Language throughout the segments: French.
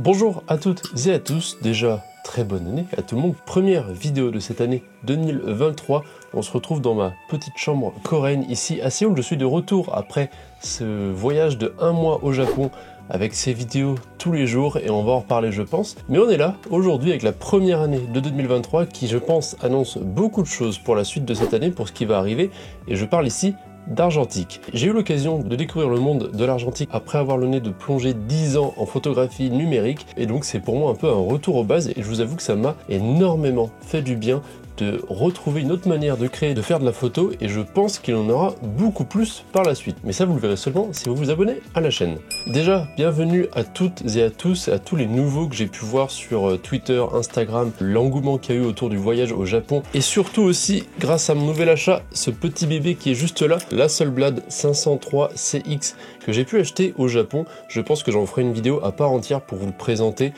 Bonjour à toutes et à tous, déjà très bonne année à tout le monde. Première vidéo de cette année 2023, on se retrouve dans ma petite chambre coréenne ici à Séoul. Je suis de retour après ce voyage de 1 mois au Japon avec ces vidéos tous les jours et on va en reparler je pense. Mais on est là aujourd'hui avec la première année de 2023 qui je pense annonce beaucoup de choses pour la suite de cette année, pour ce qui va arriver, et je parle ici d'argentique. J'ai eu l'occasion de découvrir le monde de l'argentique après avoir le nez de plonger 10 ans en photographie numérique, et donc c'est pour moi un peu un retour aux bases, et je vous avoue que ça m'a énormément fait du bien de retrouver une autre manière de créer, de faire de la photo, et je pense qu'il en aura beaucoup plus par la suite. Mais ça vous le verrez seulement si vous vous abonnez à la chaîne. Déjà, bienvenue à toutes et à tous, à tous les nouveaux que j'ai pu voir sur Twitter, Instagram, l'engouement qu'il y a eu autour du voyage au Japon, et surtout aussi grâce à mon nouvel achat, ce petit bébé qui est juste là, la Hasselblad 503 CX que j'ai pu acheter au Japon. Je pense que j'en ferai une vidéo à part entière pour vous le présenter.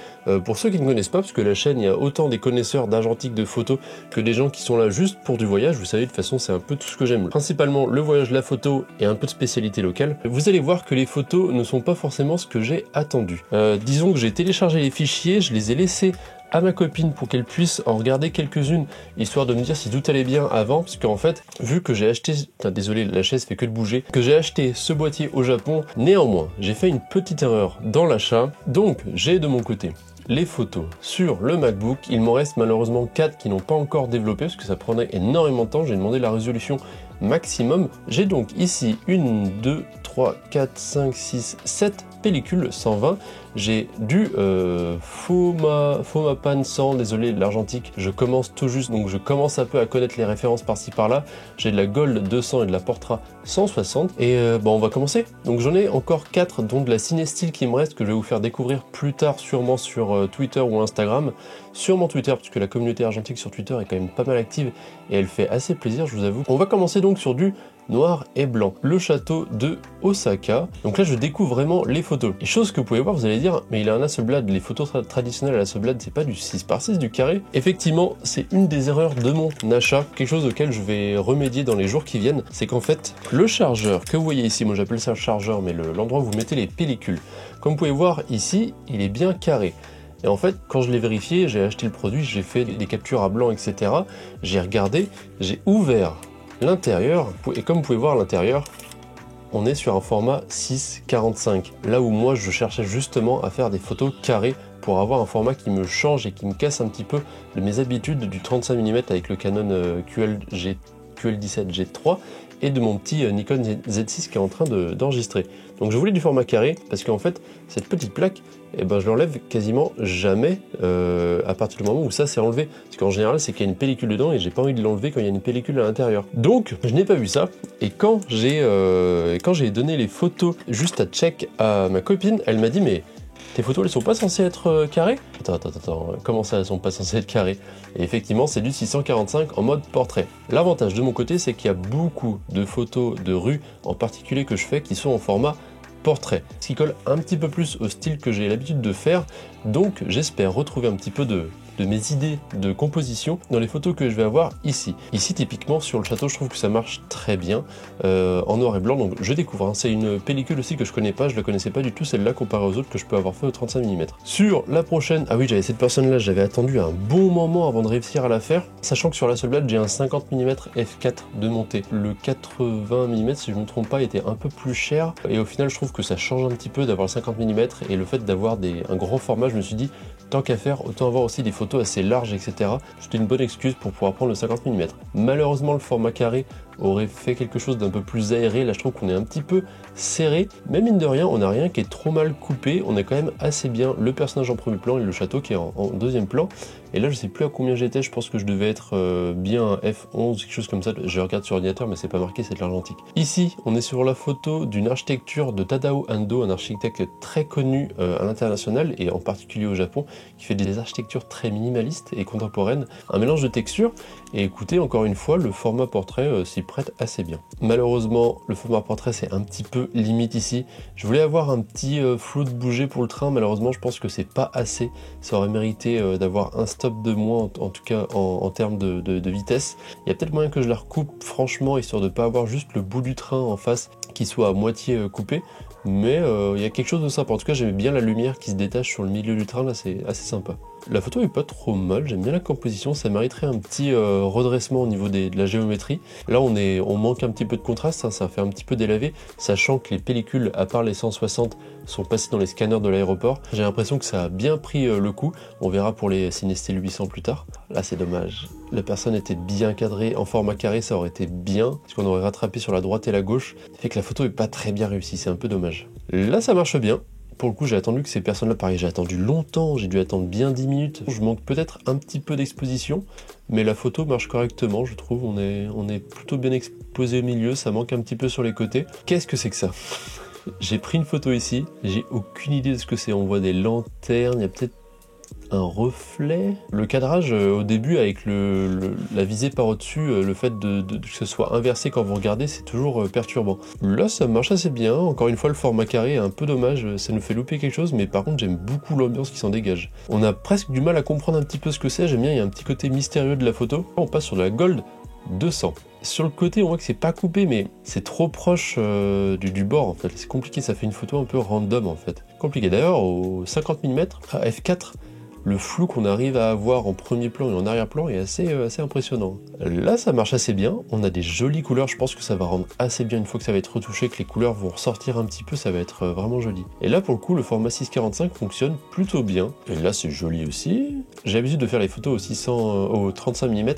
Pour ceux qui ne connaissent pas, parce que la chaîne, il y a autant des connaisseurs d'argentique de photos que des gens qui sont là juste pour du voyage. Vous savez, de toute façon, c'est un peu tout ce que j'aime. Principalement le voyage, la photo et un peu de spécialité locale. Vous allez voir que les photos ne sont pas forcément ce que j'ai attendu. Disons que j'ai téléchargé les fichiers, je les ai laissés à ma copine pour qu'elle puisse en regarder quelques-unes, histoire de me dire si tout allait bien avant, parce qu'en fait, vu que j'ai acheté, désolé, la chaise fait que de bouger, que j'ai acheté ce boîtier au Japon, néanmoins, j'ai fait une petite erreur dans l'achat, donc j'ai de mon côté les photos sur le MacBook. Il m'en reste malheureusement 4 qui n'ont pas encore développé, parce que ça prendrait énormément de temps, j'ai demandé la résolution maximum. J'ai donc ici 1, 2, 3, 4, 5, 6, 7 pellicules 120. J'ai du Fomapan 100, désolé l'argentique, je commence tout juste, donc je commence un peu à connaître les références par-ci par-là. J'ai de la Gold 200 et de la Portra 160, et bon, on va commencer. Donc j'en ai encore 4, dont de la Cinestill qui me reste, que je vais vous faire découvrir plus tard sûrement sur Twitter ou Instagram. Sur mon Twitter, puisque la communauté argentique sur Twitter est quand même pas mal active et elle fait assez plaisir, je vous avoue. On va commencer donc sur du noir et blanc, le château de Osaka. Donc là je découvre vraiment les photos. Et chose que vous pouvez voir, vous allez dire, mais il a un Hasselblad, les photos traditionnelles à Hasselblad, c'est pas du 6x6 du carré. Effectivement, c'est une des erreurs de mon achat, quelque chose auquel je vais remédier dans les jours qui viennent, c'est qu'en fait, le chargeur que vous voyez ici, moi j'appelle ça un chargeur, mais l'endroit où vous mettez les pellicules, comme vous pouvez voir ici, il est bien carré. Et en fait, quand je l'ai vérifié, j'ai acheté le produit, j'ai fait des captures à blanc, etc. J'ai regardé, j'ai ouvert l'intérieur, et comme vous pouvez voir à l'intérieur, on est sur un format 6:45. Là où moi, je cherchais justement à faire des photos carrées pour avoir un format qui me change et qui me casse un petit peu de mes habitudes du 35 mm avec le Canon QL17G3 et de mon petit Nikon Z6 qui est en train d'enregistrer. Donc je voulais du format carré parce qu'en fait cette petite plaque, eh ben, je l'enlève quasiment jamais à partir du moment où ça s'est enlevé. Parce qu'en général c'est qu'il y a une pellicule dedans et j'ai pas envie de l'enlever quand il y a une pellicule à l'intérieur. Donc je n'ai pas vu ça, et quand j'ai donné les photos juste à check à ma copine, elle m'a dit mais tes photos, elles sont pas censées être carrées? Attends, comment ça, elles sont pas censées être carrées? Et effectivement, c'est du 645 en mode portrait. L'avantage de mon côté, c'est qu'il y a beaucoup de photos de rue, en particulier que je fais, qui sont en format portrait, ce qui colle un petit peu plus au style que j'ai l'habitude de faire, donc j'espère retrouver un petit peu de mes idées de composition dans les photos que je vais avoir ici. Ici typiquement sur le château, je trouve que ça marche très bien en noir et blanc, donc je découvre, hein. C'est une pellicule aussi que je connais pas, je la connaissais pas du tout celle-là comparée aux autres que je peux avoir fait au 35 mm. Sur la prochaine, ah oui, j'avais cette personne-là, j'avais attendu un bon moment avant de réussir à la faire, sachant que sur la Hasselblad j'ai un 50 mm f4 de montée. Le 80 mm, si je ne me trompe pas, était un peu plus cher, et au final je trouve que ça change un petit peu d'avoir le 50 mm, et le fait d'avoir un grand format, je me suis dit, tant qu'à faire, autant avoir aussi des photos assez larges, etc. C'était une bonne excuse pour pouvoir prendre le 50 mm. Malheureusement, le format carré aurait fait quelque chose d'un peu plus aéré. Là, je trouve qu'on est un petit peu serré, mais mine de rien, on n'a rien qui est trop mal coupé. On a quand même assez bien le personnage en premier plan et le château qui est en deuxième plan. Et là, je sais plus à combien j'étais, je pense que je devais être bien F11, quelque chose comme ça. Je regarde sur ordinateur, mais c'est pas marqué, c'est de l'argentique. Ici, on est sur la photo d'une architecture de Tadao Ando, un architecte très connu à l'international et en particulier au Japon, qui fait des architectures très minimalistes et contemporaines, un mélange de textures. Et écoutez, encore une fois, le format portrait s'y prête assez bien. Malheureusement, le format portrait c'est un petit peu limite ici. Je voulais avoir un petit flou de bouger pour le train, malheureusement je pense que c'est pas assez. Ça aurait mérité d'avoir un stop de moins, en tout cas en termes de vitesse. Il y a peut-être moyen que je la recoupe franchement, histoire de pas avoir juste le bout du train en face qui soit à moitié coupé. mais il y a quelque chose de sympa. En tout cas, j'aimais bien la lumière qui se détache sur le milieu du train, là c'est assez sympa. La photo est pas trop mal, j'aime bien la composition, ça mériterait un petit redressement au niveau de la géométrie. Là on manque un petit peu de contraste, hein, ça fait un petit peu délavé, sachant que les pellicules, à part les 160, sont passées dans les scanners de l'aéroport. J'ai l'impression que ça a bien pris le coup, on verra pour les Cinestill 800 plus tard. Là c'est dommage, la personne était bien cadrée, en format carré ça aurait été bien, parce qu'on aurait rattrapé sur la droite et la gauche, ça fait que la photo est pas très bien réussie, c'est un peu dommage. Là ça marche bien. Pour le coup, j'ai attendu que ces personnes-là, pareil, j'ai attendu longtemps, j'ai dû attendre bien 10 minutes. Je manque peut-être un petit peu d'exposition, mais la photo marche correctement, je trouve. On est plutôt bien exposé au milieu, ça manque un petit peu sur les côtés. Qu'est-ce que c'est que ça? J'ai pris une photo ici, j'ai aucune idée de ce que c'est. On voit des lanternes, il y a peut-être un reflet. Le cadrage au début avec la visée par au-dessus, le fait que ce soit inversé quand vous regardez, c'est toujours perturbant. Là ça marche assez bien, encore une fois le format carré est un peu dommage, ça nous fait louper quelque chose, mais par contre j'aime beaucoup l'ambiance qui s'en dégage. On a presque du mal à comprendre un petit peu ce que c'est, j'aime bien, il y a un petit côté mystérieux de la photo. On passe sur de la Gold 200. Sur le côté on voit que c'est pas coupé, mais c'est trop proche du bord en fait, c'est compliqué, ça fait une photo un peu random en fait. Compliqué d'ailleurs, au 50 mm à f4, le flou qu'on arrive à avoir en premier plan et en arrière-plan est assez impressionnant. Là, ça marche assez bien. On a des jolies couleurs. Je pense que ça va rendre assez bien une fois que ça va être retouché, que les couleurs vont ressortir un petit peu. Ça va être vraiment joli. Et là, pour le coup, le format 645 fonctionne plutôt bien. Et là, c'est joli aussi. J'ai l'habitude de faire les photos au 35 mm.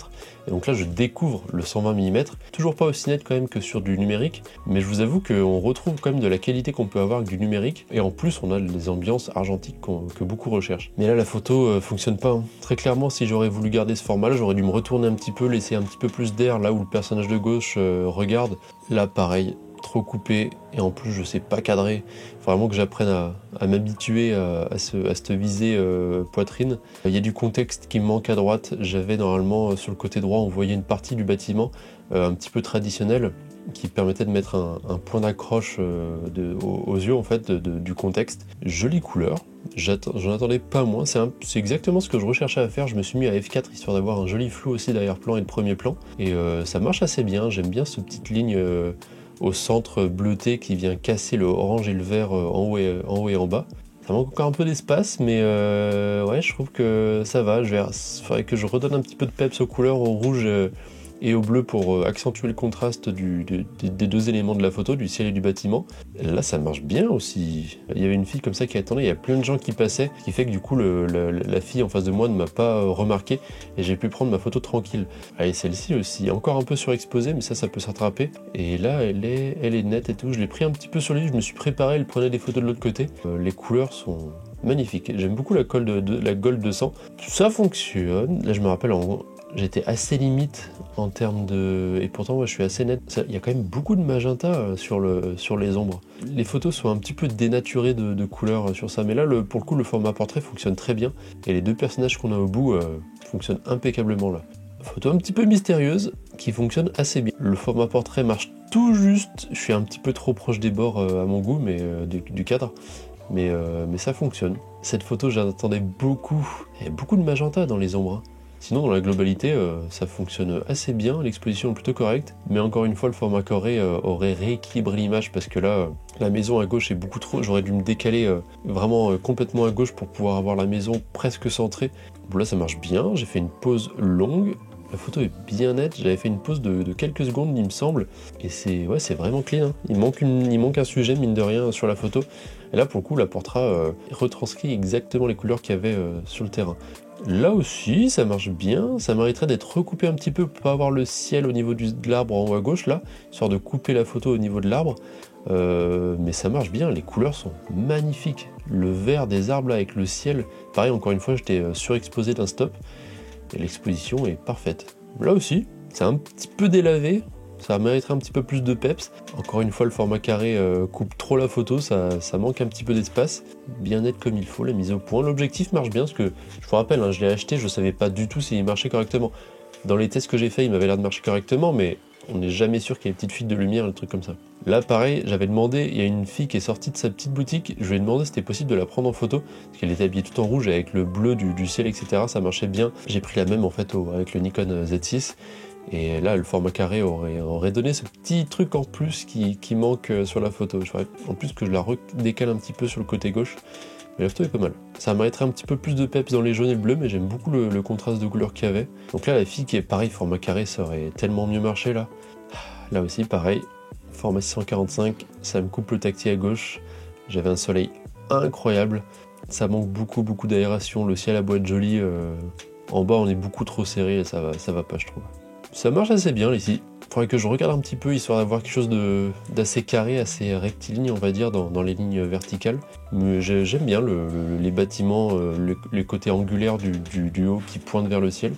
Et donc là, je découvre le 120 mm. Toujours pas aussi net quand même que sur du numérique. Mais je vous avoue qu'on retrouve quand même de la qualité qu'on peut avoir avec du numérique. Et en plus, on a les ambiances argentiques que beaucoup recherchent. Mais là, la photo fonctionne pas. Très clairement, si j'aurais voulu garder ce format-là, j'aurais dû me retourner un petit peu, laisser un petit peu plus d'air là où le personnage de gauche regarde. Là, pareil, trop coupé et en plus, je sais pas cadrer. Faut vraiment que j'apprenne à m'habituer à cette visée poitrine. Il y a du contexte qui me manque à droite. J'avais normalement sur le côté droit, on voyait une partie du bâtiment un petit peu traditionnel qui permettait de mettre un point d'accroche aux yeux en fait du contexte. Jolie couleur, j'en attendais pas moins, c'est exactement ce que je recherchais à faire. Je me suis mis à f4 histoire d'avoir un joli flou aussi d'arrière-plan et de premier plan, et ça marche assez bien. J'aime bien cette petite ligne au centre bleuté qui vient casser le orange et le vert en haut et en bas. Ça manque encore un peu d'espace, mais ouais, je trouve que ça va. Faudrait que je redonne un petit peu de peps aux couleurs, au rouge et au bleu pour accentuer le contraste des deux éléments de la photo, du ciel et du bâtiment. Là, ça marche bien aussi. Il y avait une fille comme ça qui attendait, il y a plein de gens qui passaient, ce qui fait que du coup, la fille en face de moi ne m'a pas remarqué et j'ai pu prendre ma photo tranquille. Allez, celle-ci aussi, encore un peu surexposée, mais ça peut se rattraper. Et là, elle est nette et tout. Je l'ai pris un petit peu sur les yeux, je me suis préparé, elle prenait des photos de l'autre côté. Les couleurs sont magnifiques. J'aime beaucoup la Gold 200. Ça fonctionne. Là, je me rappelle j'étais assez limite en termes de... Et pourtant, moi, je suis assez net. Il y a quand même beaucoup de magenta sur les ombres. Les photos sont un petit peu dénaturées de couleurs sur ça. Mais là, pour le coup, le format portrait fonctionne très bien. Et les deux personnages qu'on a au bout fonctionnent impeccablement là. Photo un petit peu mystérieuse qui fonctionne assez bien. Le format portrait marche tout juste. Je suis un petit peu trop proche des bords à mon goût, mais du cadre. Mais ça fonctionne. Cette photo, j'attendais beaucoup. Il y a beaucoup de magenta dans les ombres. Sinon, dans la globalité, ça fonctionne assez bien, l'exposition est plutôt correcte, mais encore une fois, le format carré aurait rééquilibré l'image, parce que là, la maison à gauche est beaucoup trop... J'aurais dû me décaler vraiment complètement à gauche pour pouvoir avoir la maison presque centrée. Bon, là, ça marche bien, j'ai fait une pause longue, la photo est bien nette, j'avais fait une pause de quelques secondes, il me semble, et c'est vraiment clean, hein. Il manque un sujet, mine de rien, sur la photo, et là, pour le coup, la portrait retranscrit exactement les couleurs qu'il y avait sur le terrain. Là aussi, ça marche bien, ça mériterait d'être recoupé un petit peu pour pas avoir le ciel au niveau de l'arbre en haut à gauche, là, histoire de couper la photo au niveau de l'arbre, mais ça marche bien, les couleurs sont magnifiques. Le vert des arbres là avec le ciel, pareil, encore une fois, j'étais surexposé d'un stop, et l'exposition est parfaite. Là aussi, c'est un petit peu délavé, ça mériterait un petit peu plus de peps. Encore une fois, le format carré coupe trop la photo, ça manque un petit peu d'espace. Bien net comme il faut, la mise au point. L'objectif marche bien, parce que, je vous rappelle, hein, je l'ai acheté, je savais pas du tout s'il marchait correctement. Dans les tests que j'ai fait, il m'avait l'air de marcher correctement, mais on n'est jamais sûr qu'il y ait une petite fuite de lumière, un truc comme ça. Là, pareil, j'avais demandé, il y a une fille qui est sortie de sa petite boutique, je lui ai demandé si c'était possible de la prendre en photo, parce qu'elle était habillée tout en rouge avec le bleu du ciel, etc. Ça marchait bien. J'ai pris la même en fait avec le Nikon Z6. Et là, le format carré aurait donné ce petit truc en plus qui manque sur la photo. Je ferais en plus que je la redécale un petit peu sur le côté gauche. Mais la photo est pas mal. Ça mériterait un petit peu plus de peps dans les jaunes et le bleu, mais j'aime beaucoup le contraste de couleur qu'il y avait. Donc là, la fille qui est pareil, format carré, ça aurait tellement mieux marché là. Là aussi, pareil, format 645, ça me coupe le tactile à gauche. J'avais un soleil incroyable. Ça manque beaucoup d'aération. Le ciel a beau être joli. En bas, on est beaucoup trop serré et ça va pas, je trouve. Ça marche assez bien ici. Faudrait que je regarde un petit peu histoire d'avoir quelque chose d'assez carré, assez rectiligne, on va dire, dans les lignes verticales. Mais j'aime bien les bâtiments, les côtés angulaires du haut qui pointent vers le ciel.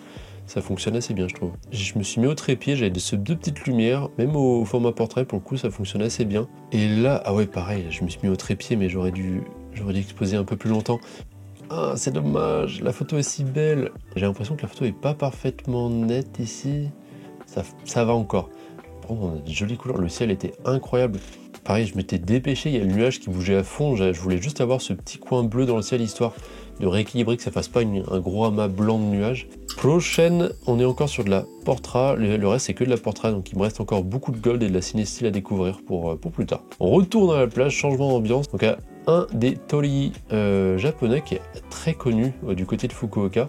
Ça fonctionne assez bien, je trouve. Je me suis mis au trépied, j'avais ces deux petites lumières, même au format portrait, pour le coup, ça fonctionne assez bien. Et là, ah ouais, pareil, je me suis mis au trépied, mais j'aurais dû exposer un peu plus longtemps. Ah, c'est dommage, la photo est si belle. J'ai l'impression que la photo est pas parfaitement nette ici. Ça va encore. Par contre, on a de jolies couleurs, le ciel était incroyable. Pareil, je m'étais dépêché, il y a le nuage qui bougeait à fond, je voulais juste avoir ce petit coin bleu dans le ciel, histoire de rééquilibrer, que ça fasse pas un gros amas blanc de nuages. Prochaine, on est encore sur de la Portra, le reste c'est que de la Portra, donc il me reste encore beaucoup de gold et de la Cinestill à découvrir pour plus tard. On retourne à la plage, changement d'ambiance, donc à un des torii japonais qui est très connu du côté de Fukuoka,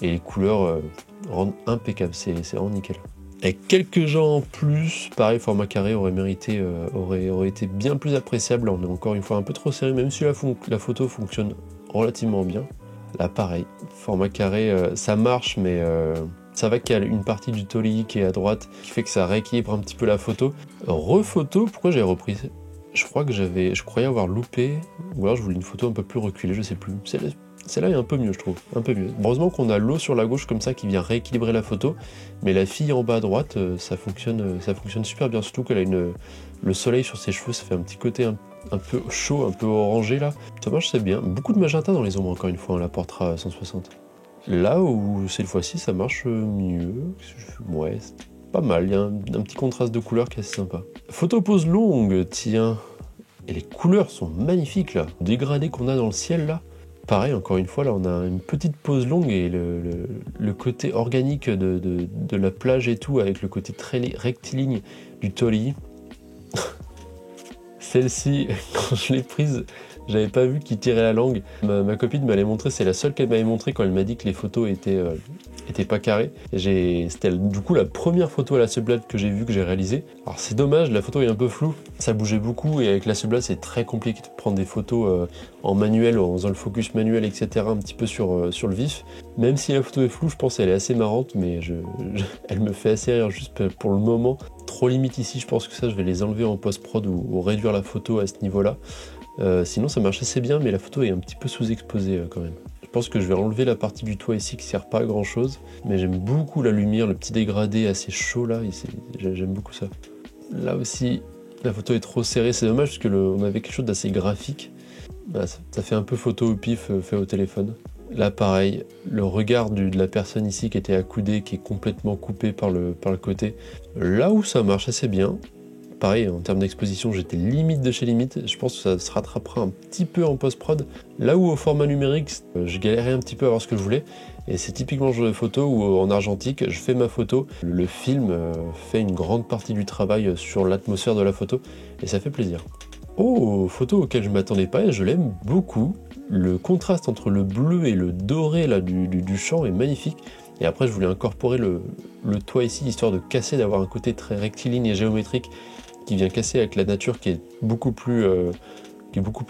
et les couleurs rendent impeccable, c'est vraiment nickel. Avec quelques gens en plus, pareil, format carré aurait mérité, aurait été bien plus appréciable. Là, on est encore une fois un peu trop serré, même si la photo fonctionne relativement bien. Là, pareil, format carré, ça marche, mais ça va qu'il y a une partie du torii qui est à droite, qui fait que ça rééquilibre un petit peu la photo. Rephoto, pourquoi j'ai repris? Je croyais avoir loupé, ou alors je voulais une photo un peu plus reculée, je sais plus. Celle-là est un peu mieux, je trouve, un peu mieux. Heureusement qu'on a l'eau sur la gauche comme ça qui vient rééquilibrer la photo, mais la fille en bas à droite, ça fonctionne super bien, surtout qu'elle a le soleil sur ses cheveux, ça fait un petit côté un peu chaud, un peu orangé là. Ça marche, c'est bien. Beaucoup de magenta dans les ombres, encore une fois, la Portra 160. Là où cette fois-ci ça marche mieux, ouais, c'est pas mal, il y a un petit contraste de couleurs qui est assez sympa. Photo pose longue, tiens, et les couleurs sont magnifiques là. Le dégradé qu'on a dans le ciel là. Pareil, encore une fois, là, on a une petite pause longue et le côté organique de la plage et tout, avec le côté très rectiligne du torii. Celle-ci, quand je l'ai prise, j'avais pas vu qu'il tirait la langue. Ma copine m'avait montré, c'est la seule qu'elle m'avait montré quand elle m'a dit que les photos étaient pas carrées. C'était du coup la première photo à la Hasselblad que j'ai vue, que j'ai réalisée. Alors c'est dommage, la photo est un peu floue, ça bougeait beaucoup et avec la Hasselblad c'est très compliqué de prendre des photos en manuel, en faisant le focus manuel, etc. un petit peu sur le vif. Même si la photo est floue, je pense qu'elle est assez marrante, mais elle me fait assez rire juste pour le moment. Trop limite ici, je pense que ça je vais les enlever en post-prod ou réduire la photo à ce niveau-là. Sinon ça marche assez bien, mais la photo est un petit peu sous-exposée quand même. Je pense que je vais enlever la partie du toit ici qui sert pas à grand chose, mais j'aime beaucoup la lumière, le petit dégradé assez chaud là, j'aime beaucoup ça. Là aussi, la photo est trop serrée, c'est dommage parce que on avait quelque chose d'assez graphique. Bah, ça fait un peu photo au pif fait au téléphone. Là pareil, le regard de la personne ici qui était accoudée, qui est complètement coupé par le côté. Là où ça marche assez bien, pareil, en termes d'exposition, j'étais limite de chez limite. Je pense que ça se rattrapera un petit peu en post-prod. Là où au format numérique, je galérais un petit peu à voir ce que je voulais. Et c'est typiquement le genre de photo où en argentique, je fais ma photo. Le film fait une grande partie du travail sur l'atmosphère de la photo. Et ça fait plaisir. Oh, photo auquel je ne m'attendais pas et je l'aime beaucoup. Le contraste entre le bleu et le doré là, du champ est magnifique. Et après, je voulais incorporer le toit ici, histoire de casser, d'avoir un côté très rectiligne et géométrique qui vient casser avec la nature qui est beaucoup plus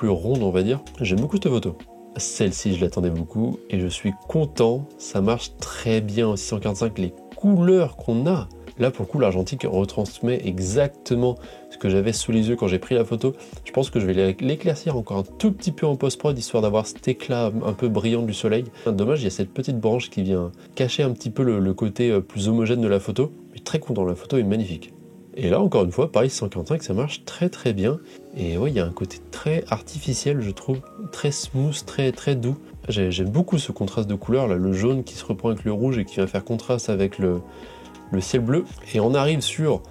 ronde, on va dire. J'aime beaucoup cette photo. Celle-ci, je l'attendais beaucoup et je suis content. Ça marche très bien en 645. Les couleurs qu'on a. Là, pour le coup, l'argentique retransmet exactement ce que j'avais sous les yeux quand j'ai pris la photo. Je pense que je vais l'éclaircir encore un tout petit peu en post-prod, histoire d'avoir cet éclat un peu brillant du soleil. Dommage, il y a cette petite branche qui vient cacher un petit peu le côté plus homogène de la photo. Mais très content, la photo est magnifique. Et là, encore une fois, pareil, 145, ça marche très très bien. Et ouais, il y a un côté très artificiel, je trouve, très smooth, très très doux. J'aime beaucoup ce contraste de couleurs, là, le jaune qui se reprend avec le rouge et qui vient faire contraste avec le ciel bleu. Et on arrive sur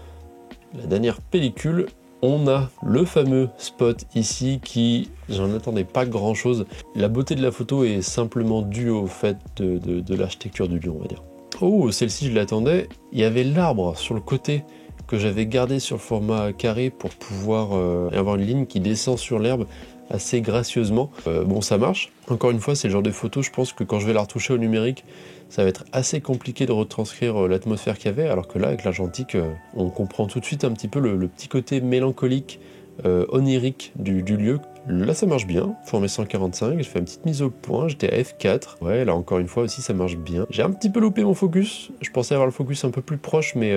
la dernière pellicule. On a le fameux spot ici qui, j'en attendais pas grand chose. La beauté de la photo est simplement due au fait de l'architecture du lieu, on va dire. Oh, celle-ci je l'attendais. Il y avait l'arbre sur le côté que j'avais gardé sur le format carré pour pouvoir avoir une ligne qui descend sur l'herbe assez gracieusement. Bon, ça marche. Encore une fois, c'est le genre de photo, je pense que quand je vais la retoucher au numérique, ça va être assez compliqué de retranscrire l'atmosphère qu'il y avait, alors que là, avec l'argentique, on comprend tout de suite un petit peu le petit côté mélancolique, onirique du lieu. Là, ça marche bien. Format 145, j'ai fait une petite mise au point, j'étais à F4. Ouais, là, encore une fois aussi, ça marche bien. J'ai un petit peu loupé mon focus. Je pensais avoir le focus un peu plus proche, mais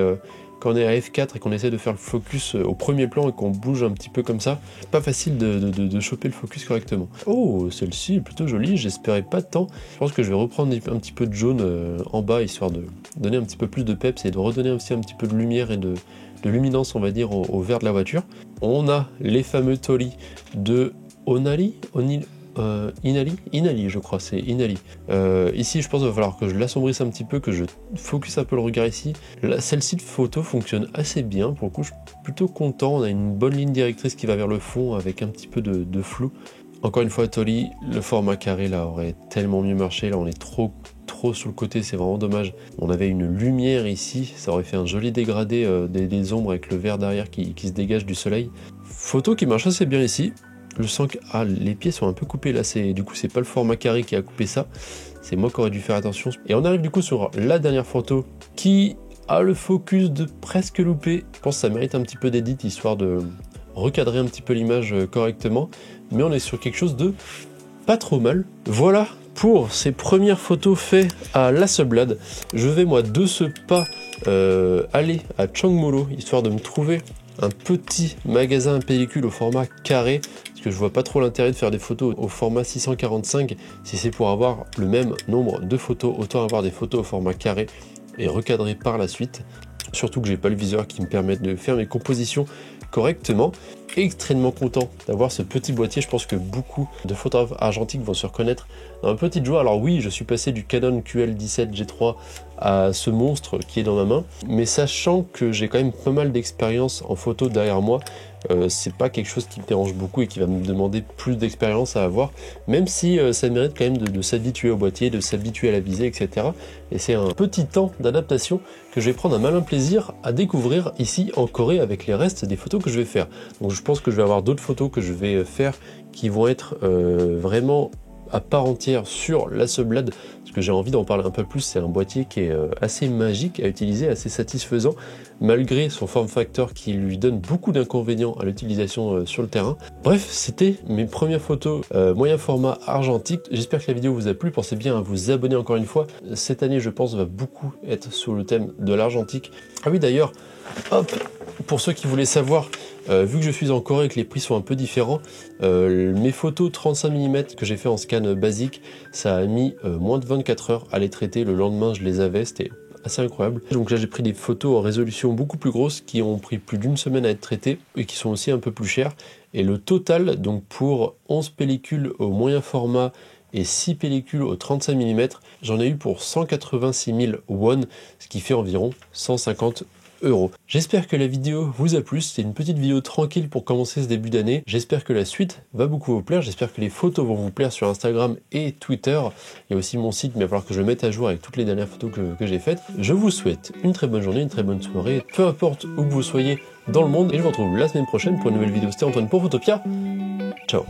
quand on est à F4 et qu'on essaie de faire le focus au premier plan et qu'on bouge un petit peu comme ça, c'est pas facile de choper le focus correctement. Oh, celle-ci est plutôt jolie, j'espérais pas tant. Je pense que je vais reprendre un petit peu de jaune en bas, histoire de donner un petit peu plus de peps et de redonner aussi un petit peu de lumière et de luminance, on va dire, au vert de la voiture. On a les fameux Tolly de Inali, je crois, c'est Inali. Ici, je pense qu'il va falloir que je l'assombrisse un petit peu, que je focus un peu le regard ici. Celle-ci de photo fonctionne assez bien, pour le coup, je suis plutôt content. On a une bonne ligne directrice qui va vers le fond avec un petit peu de flou. Encore une fois, Tolly, le format carré là aurait tellement mieux marché. Là, on est trop sur le côté, c'est vraiment dommage. On avait une lumière ici, ça aurait fait un joli dégradé des ombres avec le vert derrière qui se dégage du soleil. Photo qui marche assez bien ici. Je sens que les pieds sont un peu coupés là, du coup c'est pas le format carré qui a coupé ça, c'est moi qui aurais dû faire attention. Et on arrive du coup sur la dernière photo qui a le focus de presque loupé. Je pense que ça mérite un petit peu d'édit histoire de recadrer un petit peu l'image correctement, mais on est sur quelque chose de pas trop mal. Voilà pour ces premières photos faites à l'Hasselblad. Je vais moi de ce pas aller à Chongmolo, histoire de me trouver un petit magasin à pellicule au format carré, parce que je vois pas trop l'intérêt de faire des photos au format 645 si c'est pour avoir le même nombre de photos. Autant avoir des photos au format carré et recadrer par la suite, surtout que j'ai pas le viseur qui me permet de faire mes compositions correctement. Extrêmement content d'avoir ce petit boîtier. Je pense que beaucoup de photographes argentiques vont se reconnaître dans un petit joie. Alors oui, je suis passé du Canon QL17 G3 à ce monstre qui est dans ma main, mais sachant que j'ai quand même pas mal d'expérience en photo derrière moi, c'est pas quelque chose qui me dérange beaucoup et qui va me demander plus d'expérience à avoir, même si ça mérite quand même de s'habituer au boîtier, de s'habituer à la visée, etc. Et c'est un petit temps d'adaptation que je vais prendre un malin plaisir à découvrir ici en Corée avec les restes des photos que je vais faire. Donc je pense que je vais avoir d'autres photos que je vais faire qui vont être vraiment à part entière sur l'Hasselblad, parce que j'ai envie d'en parler un peu plus. C'est un boîtier qui est assez magique à utiliser, assez satisfaisant, malgré son form factor qui lui donne beaucoup d'inconvénients à l'utilisation sur le terrain. Bref, c'était mes premières photos moyen format argentique. J'espère que la vidéo vous a plu. Pensez bien à vous abonner encore une fois. Cette année, je pense, va beaucoup être sur le thème de l'argentique. Ah oui, d'ailleurs, hop, pour ceux qui voulaient savoir, vu que je suis en Corée et que les prix sont un peu différents, mes photos 35 mm que j'ai fait en scan basique, ça a mis moins de 24 heures à les traiter. Le lendemain, je les avais, c'était assez incroyable. Donc là, j'ai pris des photos en résolution beaucoup plus grosses qui ont pris plus d'une semaine à être traitées et qui sont aussi un peu plus chères. Et le total, donc pour 11 pellicules au moyen format et 6 pellicules au 35 mm, j'en ai eu pour 186 000 won, ce qui fait environ 150 €. J'espère que la vidéo vous a plu. C'était une petite vidéo tranquille pour commencer ce début d'année. J'espère que la suite va beaucoup vous plaire. J'espère que les photos vont vous plaire sur Instagram et Twitter. Il y a aussi mon site, mais il va falloir que je le mette à jour avec toutes les dernières photos que j'ai faites. Je vous souhaite une très bonne journée, une très bonne soirée, peu importe où que vous soyez dans le monde. Et je vous retrouve la semaine prochaine pour une nouvelle vidéo. C'était Antoine pour Photopia. Ciao.